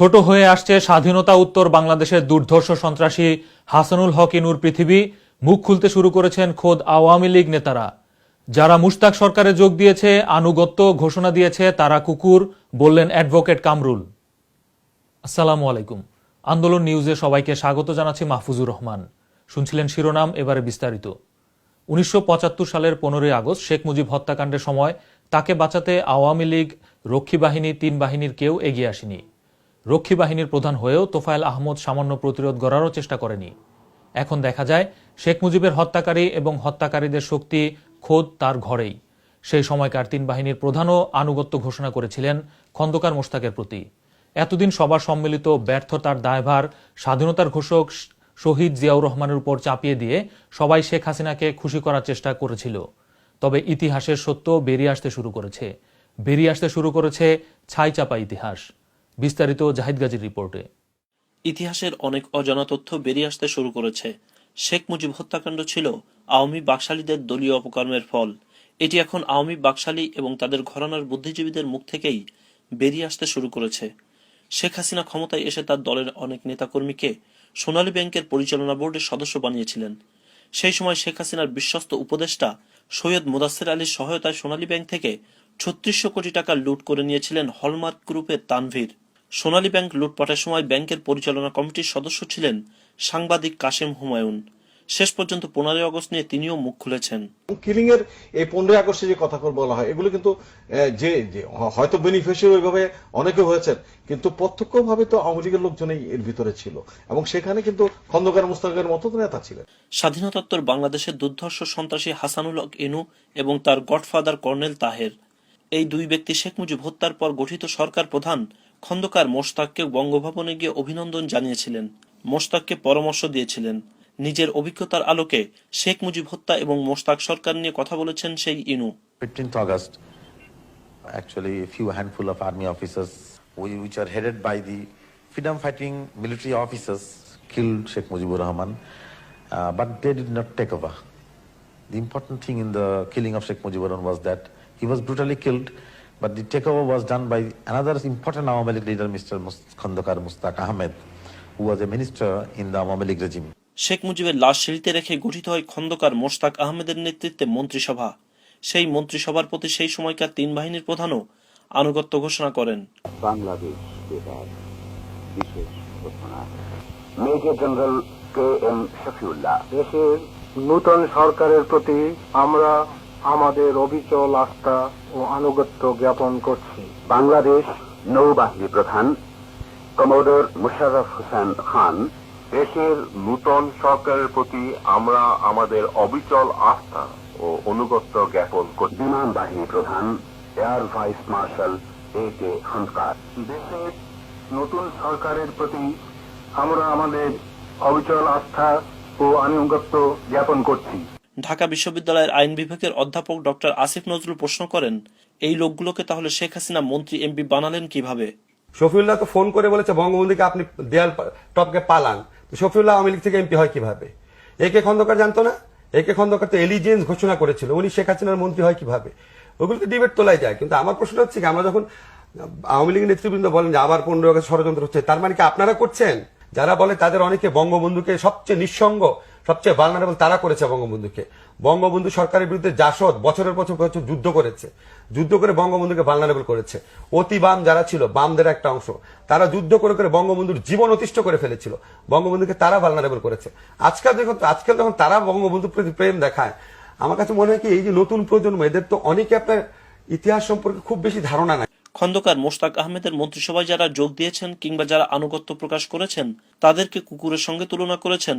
ছোট হয়ে আসছে স্বাধীনতা উত্তর বাংলাদেশের দুর্ধর্ষ সন্ত্রাসী হাসানুল হক ইনুর পৃথিবী। মুখ খুলতে শুরু করেছেন খোদ আওয়ামী লীগ নেতারা। যারা মুশতাক সরকারে যোগ দিয়েছে, আনুগত্য ঘোষণা দিয়েছে, তারা কুকুর, বললেন অ্যাডভোকেট কামরুল। আসসালামু আলাইকুম। আন্দোলন নিউজে সবাইকে স্বাগত জানাচ্ছি মাহফুজুর রহমান। শুনছিলেন শিরোনাম, এবারে বিস্তারিত। 1975 সালের 15ই আগস্ট শেখ মুজিব হত্যাকাণ্ডের সময় তাকে বাঁচাতে আওয়ামী লীগ, রক্ষী বাহিনী, 3 বাহিনীর কেউ এগিয়ে আসেনি। রক্ষী বাহিনীর প্রধান হয়েও তোফায়েল আহমদ সামান্য প্রতিরোধ গড়ারও চেষ্টা করেনি। এখন দেখা যায় শেখ মুজিবের হত্যাকারী এবং হত্যাকারীদের শক্তি খোদ তার ঘরেই। সেই সময়কার 3 বাহিনীর প্রধানও আনুগত্য ঘোষণা করেছিলেন খন্দকার মোশতাকের প্রতি। এতদিন সবার সম্মিলিত ব্যর্থতার দায়ভার স্বাধীনতার ঘোষক শহীদ জিয়াউর রহমানের উপর চাপিয়ে দিয়ে সবাই শেখ হাসিনাকে খুশি করার চেষ্টা করেছিল। তবে ইতিহাসের সত্য বেরিয়ে আসতে শুরু করেছে ছাইচাপা ইতিহাস। বিস্তারিত জাহিদ গাজীর রিপোর্টে। ইতিহাসের অনেক অজানা তথ্য বেরিয়ে আসতে শুরু করেছে। শেখ মুজিব হত্যাকাণ্ড ছিল আওয়ামী বাকশালীদের দলীয় অপকর্মের ফল। এটি এখন আওয়ামী বাকশালী এবং তাদের ঘরানার বুদ্ধিজীবীদের মুখ থেকেই বেরিয়ে আসতে শুরু করেছে। শেখ হাসিনা ক্ষমতায় এসে তার দলের অনেক নেতাকর্মীকে সোনালী ব্যাংকের পরিচালনা বোর্ডের সদস্য বানিয়েছিলেন। সেই সময় শেখ হাসিনার বিশ্বস্ত উপদেষ্টা সৈয়দ মুদাসসির আলীর সহায়তায় সোনালী ব্যাংক থেকে ৩৬০০ কোটি টাকা লুট করে নিয়েছিলেন হলমার্ক গ্রুপের তানভীর। সোনালী ব্যাংক লুটপাটের সময় ব্যাংকের পরিচালনা কমিটির সদস্য ছিলেন সাংবাদিক কাশেম হুমায়ুন। শেষ পর্যন্ত 15 আগস্ট নিয়ে তিনিও মুখ খুলেছেন। কিলিং এর এই 15 আগস্টে যে কথা বলা হয়, এগুলো কিন্তু যে হয়তো বেনিফিশিয়ারি ওইভাবে অনেকে হয়েছেন, কিন্তু প্রত্যক্ষভাবে তো আওয়ামী লীগের লোকজনই এর ভিতরে ছিল এবং সেখানে কিন্তু খন্দকার মোশতাকের মতো নেতা ছিলেন। স্বাধীনতোত্তর বাংলাদেশের দুর্ধর্ষ সন্ত্রাসী হাসানুল হক ইনু এবং তার গডফাদার কর্নেল তাহের, এই 2 ব্যক্তি শেখ মুজিব হত্যার পর গঠিত সরকার প্রধান খন্দকার মোশতাককে বঙ্গভবনে গিয়ে অভিনন্দন জানিয়েছিলেন। মোশতাককে পরামর্শ দিয়েছিলেন। নিজের অভিজ্ঞতার আলোকে শেখ মুজিব হত্যা এবং মোশতাক সরকার নিয়ে কথা বলেছেন সেই ইনু। 15th August, actually a few handful of army officers which are headed by the freedom fighting military officers killed Sheikh Mujibur Rahman, but they did not take over. The important thing in the killing of Sheikh Mujibur Rahman was that he was brutally killed, but the takeover was done by another important Awami League leader, Mr. Khondokar Mustak Ahmed, who was a minister in the Awami League regime. Sheikh মুজিবের লাশ সিঁড়িতে রেখে গঠিত হয় খন্দকার মোশতাক আহমেদের নেতৃত্বে মন্ত্রিসভা। সেই মন্ত্রিসভার প্রতি সেই সময়কার 3 বাহিনীর প্রধানও আনুগত্য ঘোষণা করেন। বাংলাদেশ বিভাগ বিশেষ ঘোষণা। Major general K M. শফিউল্লাহ। দেশের নূতন সরকারের প্রতি আমরা আমাদের অবিচল আস্থা ও আনুগত্য জ্ঞাপন করছি। বাংলাদেশ নৌবাহিনী প্রধান কমোডর মুশাররফ হোসেন খান। দেশের নূতন সরকারের প্রতি আমরা আমাদের অবিচল আস্থা ও অনুগত্য জ্ঞাপন করছি। বিমান বাহিনী প্রধান air vice marshal A K. Khandaker. দেশের নতুন সরকারের প্রতি আমরা আমাদের অবিচল আস্থা ও আনুগত্য জ্ঞাপন করছি। ঢাকা বিশ্ববিদ্যালয়ের আইন বিভাগের অধ্যাপক ডক্টর আসিফ নজরুল প্রশ্ন করেন, এই লোকগুলোকে তাহলে শেখ হাসিনা মন্ত্রী এমপি বানালেন কিভাবে? শফিউল্লাহ তো ফোন করে বলেছে বঙ্গবন্ধুকে আপনি দেয়াল টপকে পালান, তো শফিউল্লাহ আওয়ামী লীগ থেকে এমপি হয় কিভাবে? একে খন্দকার জানতো না? একে খন্দকার তো এলিজেন্স ঘোষণা করেছিল, উনি শেখ হাসিনার মন্ত্রী হয় কিভাবে? ওগুলোকে ডিবেট তোলাই যায়। কিন্তু আমার প্রশ্ন হচ্ছে কি, আমরা যখন আওয়ামী লীগের নেতৃবৃন্দ বলেন যে আবার 15 আগস্ট ষড়যন্ত্র হচ্ছে, তার মানে কি আপনারা করছেন? যারা বলে তাদের অনেকে বঙ্গবন্ধুকে সবচেয়ে নিঃসঙ্গ, সবচেয়ে ভালনারেবল তারা করেছে বঙ্গবন্ধুকে। বঙ্গবন্ধু সরকারের বিরুদ্ধে জাসদ বছরের পর বছর যুদ্ধ করেছে, যুদ্ধ করে বঙ্গবন্ধুকে ভালনারেবল করেছে। অতি বাম যারা ছিল, বামদের একটা অংশ, তারা যুদ্ধ করে করে বঙ্গবন্ধুর জীবন অতিষ্ঠ করে ফেলেছিল, বঙ্গবন্ধুকে তারা ভালনারেবল করেছে। আজকাল যখন তারা বঙ্গবন্ধুর প্রতি প্রেম দেখায়, আমার কাছে মনে হয় কি এই যে নতুন প্রজন্ম, এদের তো অনেকে আপনার ইতিহাস সম্পর্কে খুব বেশি ধারণা নাই। খন্দকার মোশতাক আহমেদের মন্ত্রিসভায় যারা যোগ দিয়েছেন কিংবা যারা আনুগত্য প্রকাশ করেছেন, তাদেরকে কুকুরের সঙ্গে তুলনা করেছেন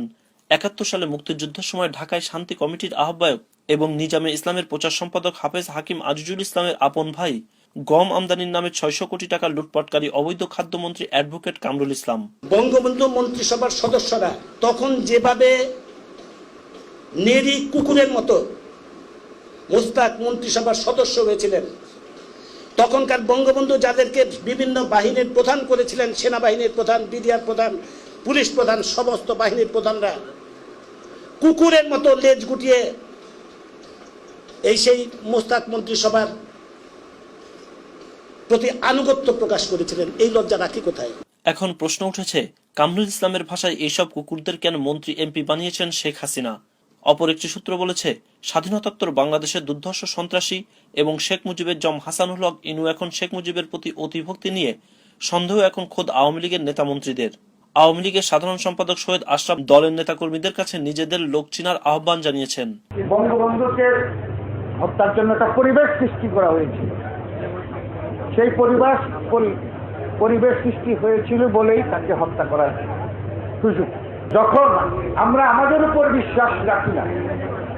71 সালে মুক্তিযুদ্ধের সময় ঢাকায় শান্তি কমিটির আহ্বায়ক এবং নিজামে ইসলামের প্রচার সম্পাদক হাফেজ হাকিম আজিজুল ইসলামের আপন ভাই, গম আমদানির নামে 600 কোটি টাকা লুটপাটকারী অবৈধ খাদ্যমন্ত্রী অ্যাডভোকেট কামরুল ইসলাম। বঙ্গবন্ধু মন্ত্রিসভার সদস্যরা তখন যেভাবে নেরি কুকুরের মতো মোশতাক মন্ত্রিসভার সদস্য হয়েছিলেন, তখনকার বঙ্গবন্ধু যাদেরকে বিভিন্ন বাহিনীর প্রধান করেছিলেন, সেনাবাহিনীর প্রধান, বিডিআর প্রধান, পুলিশ প্রধান, সমস্ত বাহিনীর প্রধানরা কুকুরের মতো লেজ গুটিয়ে সেই মোশতাক মন্ত্রিসভার প্রতি আনুগত্য প্রকাশ করেছিলেন। এই লজ্জা রাখি কোথায়? এখন প্রশ্ন উঠেছে, কামরুল ইসলামের ভাষায় এইসব কুকুরদের কেন মন্ত্রী এমপি বানিয়েছেন শেখ হাসিনা? অপর একটি সূত্র বলেছে, স্বাধীনতাত্তর বাংলাদেশের দুর্ধর্ষ সন্ত্রাসী এবং শেখ মুজিবের জম হাসানুল হক ইনু এখন শেখ মুজিবের প্রতি অতিভক্তি নিয়ে সন্দেহ এখন খোদ আওয়ামী লীগের নেতা মন্ত্রীদের। আওয়ামী লীগের সাধারণ সম্পাদক সৈয়দ আশরাফ দলের নেতাকর্মীদের কাছে নিজেদের লোক চিনার আহ্বান জানিয়েছেন। বঙ্গবন্ধুকে হত্যার জন্য একটা পরিবেশ সৃষ্টি করা হয়েছিল, সেই পরিবেশ সৃষ্টি হয়েছিল বলেই তাকে হত্যা করার সুযোগ। যখন আমরা আমাদের উপর বিশ্বাস রাখি না,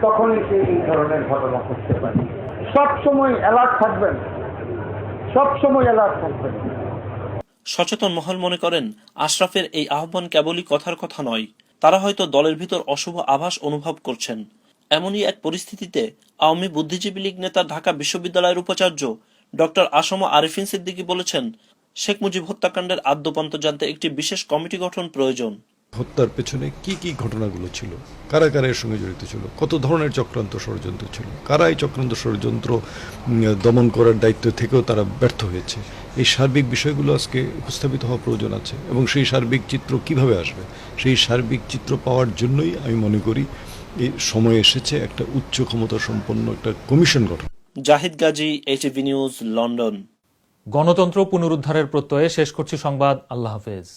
তখনই সে এই ধরনের ঘটনা করতে পারে। সবসময় অ্যালার্ট থাকবেন, সবসময় অ্যালার্ট থাকবেন। সচেতন মহল মনে করেন, আশরাফের এই আহ্বান কেবলই কথার কথা নয়, তারা হয়তো দলের ভিতর অশুভ আভাস অনুভব করছেন। এমনই এক পরিস্থিতিতে আওয়ামী বুদ্ধিজীবী লীগ নেতা ঢাকা বিশ্ববিদ্যালয়ের উপাচার্য ডক্টর আসমা আরিফিন সিদ্দিকী বলেছেন, শেখ মুজিব হত্যাকাণ্ডের আদ্যোপান্ত জানতে একটি বিশেষ কমিটি গঠন প্রয়োজন। হত্যার পেছনে কি কি ঘটনাগুলো ছিল, কারা কারা এর সঙ্গে জড়িত ছিল, কত ধরনের চক্রান্ত ষড়যন্ত্র ছিল, কারা এই চক্রান্ত ষড়যন্ত্র দমন করার দায়িত্ব থেকেও তারা ব্যর্থ হয়েছে, এই সার্বিক বিষয়গুলো আজকে উপস্থাপিত হওয়া প্রয়োজন আছে। এবং সেই সার্বিক চিত্র কিভাবে আসবে, সেই সার্বিক চিত্র পাওয়ার জন্যই আমি মনে করি এই সময় এসেছে একটা উচ্চ ক্ষমতা সম্পন্ন একটা কমিশন গঠন। Zahid Gazi, HTV news, London. গণতন্ত্র পুনরুদ্ধারের প্রত্যয়ে শেষ করছি সংবাদ। আল্লাহ হাফেজ।